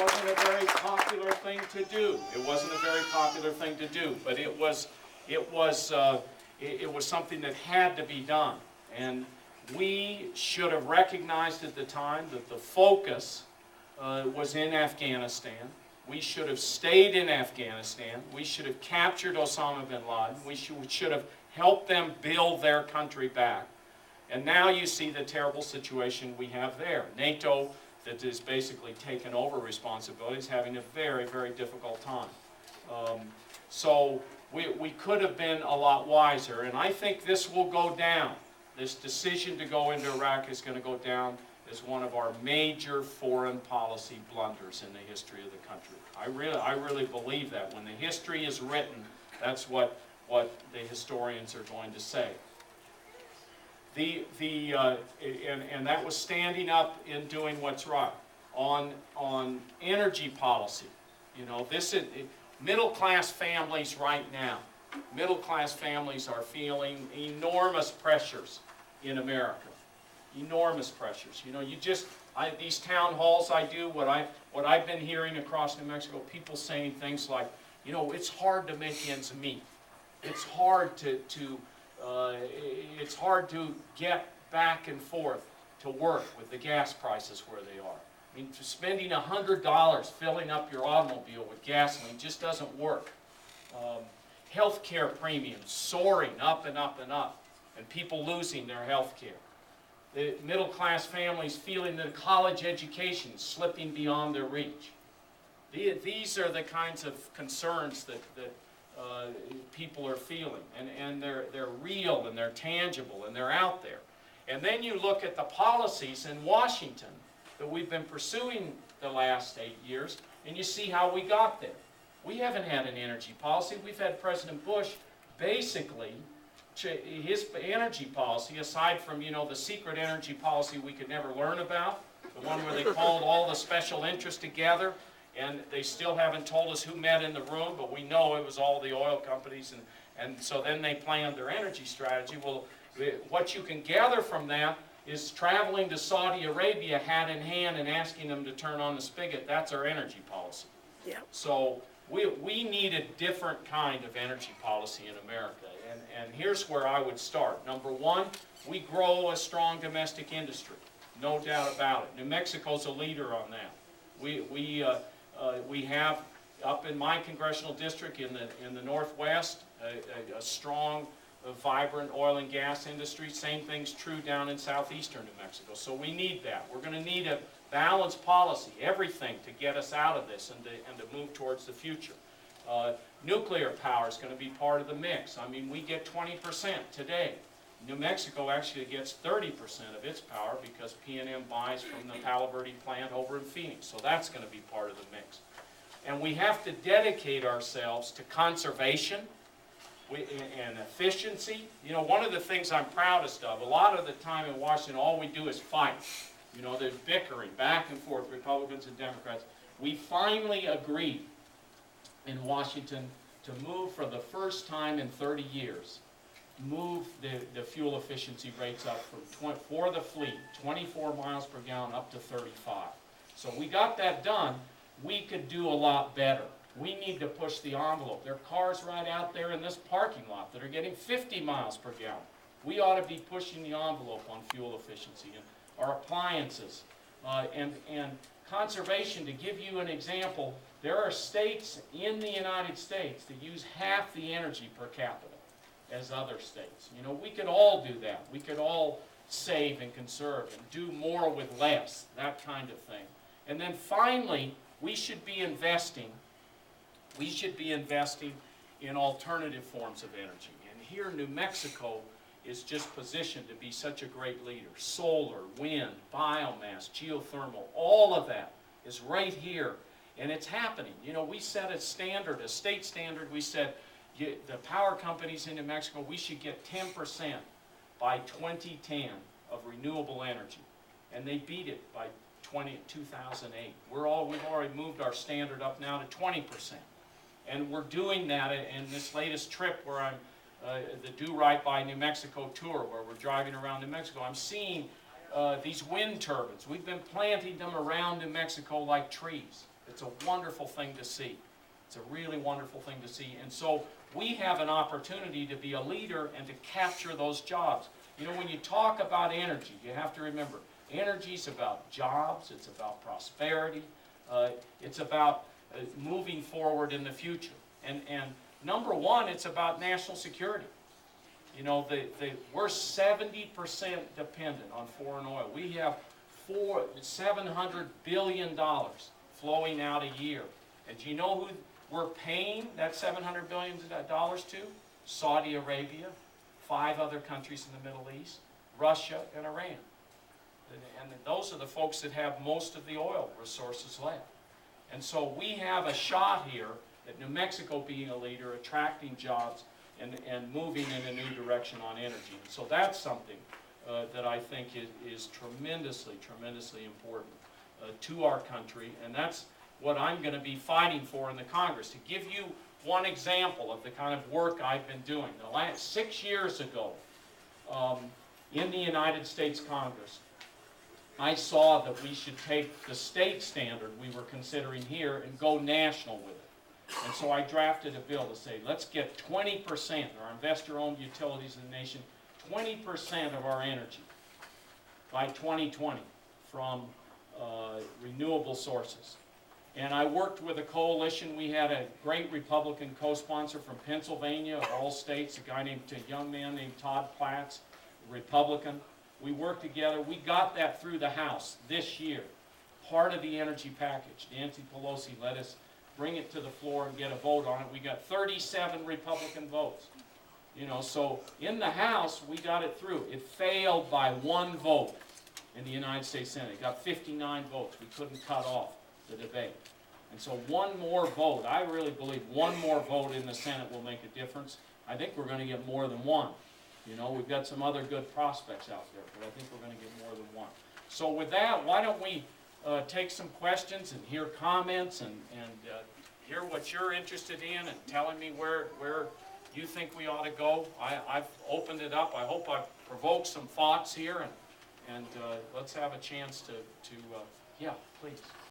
wasn't a very popular thing to do. It wasn't a very popular thing to do, but it was something that had to be done. And we should have recognized at the time that the focus was in Afghanistan. We should have stayed in Afghanistan. We should have captured Osama bin Laden. We should have helped them build their country back. And now you see the terrible situation we have there. NATO, that is basically taken over responsibility, is having a very, very difficult time. So we could have been a lot wiser, and I think this will go down. This decision to go into Iraq is going to go down as one of our major foreign policy blunders in the history of the country. I really believe that. When the history is written, that's what the historians are going to say. And that was standing up and doing what's right. On energy policy, you know, this is middle-class families right now. Middle-class families are feeling enormous pressures in America. Enormous pressures. You know, these town halls I do, what I've been hearing across New Mexico, people saying things like, you know, it's hard to make ends meet. It's hard to get back and forth to work with the gas prices where they are. I mean, spending $100 filling up your automobile with gasoline just doesn't work. Health care premiums soaring up and up and up, and people losing their health care. The middle-class families feeling that college education is slipping beyond their reach. These are the kinds of concerns that people are feeling, and they're real and they're tangible and they're out there. And then you look at the policies in Washington that we've been pursuing the last 8 years, and you see how we got there. We haven't had an energy policy. We've had President Bush basically, his energy policy, aside from, you know, the secret energy policy we could never learn about, the one where they called all the special interests together, and they still haven't told us who met in the room, but we know it was all the oil companies, and so then they planned their energy strategy. Well, what you can gather from that is traveling to Saudi Arabia hat in hand and asking them to turn on the spigot. That's our energy policy. Yeah. So we need a different kind of energy policy in America, and here's where I would start. Number one, we grow a strong domestic industry, no doubt about it. New Mexico's a leader on that. We have, up in my congressional district in the Northwest, a strong, vibrant oil and gas industry. Same thing's true down in southeastern New Mexico. So we need that. We're going to need a balanced policy, everything to get us out of this and to move towards the future. Nuclear power is going to be part of the mix. I mean, we get 20% today. New Mexico actually gets 30% of its power because PNM buys from the Palo Verde plant over in Phoenix. So that's going to be part of the mix. And we have to dedicate ourselves to conservation and efficiency. You know, one of the things I'm proudest of, a lot of the time in Washington, all we do is fight. You know, there's bickering back and forth, Republicans and Democrats. We finally agreed in Washington to move for the first time in 30 years, move the fuel efficiency rates up from for the fleet, 24 miles per gallon up to 35. So we got that done. We could do a lot better. We need to push the envelope. There are cars right out there in this parking lot that are getting 50 miles per gallon. We ought to be pushing the envelope on fuel efficiency and our appliances and conservation. To give you an example, there are states in the United States that use half the energy per capita as other states. You know, we could all do that. We could all save and conserve and do more with less, that kind of thing. And then finally, we should be investing in alternative forms of energy. And here New Mexico is just positioned to be such a great leader. Solar, wind, biomass, geothermal, all of that is right here. And it's happening. You know, we set a standard, a state standard. We said the power companies in New Mexico, we should get 10% by 2010 of renewable energy. And they beat it by 2008. We've already moved our standard up now to 20%. And we're doing that in this latest trip where I'm, the Do Right by New Mexico tour, where we're driving around New Mexico. I'm seeing these wind turbines. We've been planting them around New Mexico like trees. It's a wonderful thing to see. It's a really wonderful thing to see. And so we have an opportunity to be a leader and to capture those jobs. You know, when you talk about energy, you have to remember, energy's about jobs, it's about prosperity, it's about moving forward in the future. And number one, it's about national security. You know, we're 70% dependent on foreign oil. We have $700 billion flowing out a year. And do you know who we're paying that $700 billion to? Saudi Arabia, 5 other countries in the Middle East, Russia, and Iran. And those are the folks that have most of the oil resources left. And so we have a shot here at New Mexico being a leader, attracting jobs, and moving in a new direction on energy. And so that's something that I think is tremendously, tremendously important to our country. And that's what I'm going to be fighting for in the Congress. To give you one example of the kind of work I've been doing. The last 6 years ago, in the United States Congress, I saw that we should take the state standard we were considering here and go national with it. And so I drafted a bill to say, let's get 20%, our investor-owned utilities in the nation, 20% of our energy by 2020 from renewable sources. And I worked with a coalition. We had a great Republican co-sponsor from Pennsylvania, of all states, a young man named Todd Platts, a Republican. We worked together. We got that through the House this year, part of the energy package. Nancy Pelosi let us bring it to the floor and get a vote on it. We got 37 Republican votes. You know, so in the House, we got it through. It failed by 1 vote in the United States Senate. It got 59 votes. We couldn't cut off the debate. And so one more vote, I really believe one more vote in the Senate will make a difference. I think we're going to get more than 1. You know, we've got some other good prospects out there, but I think we're going to get more than 1. So with that, why don't we take some questions and hear comments and hear what you're interested in and telling me where you think we ought to go. I've opened it up. I hope I've provoked some thoughts here, and let's have a chance to yeah, please.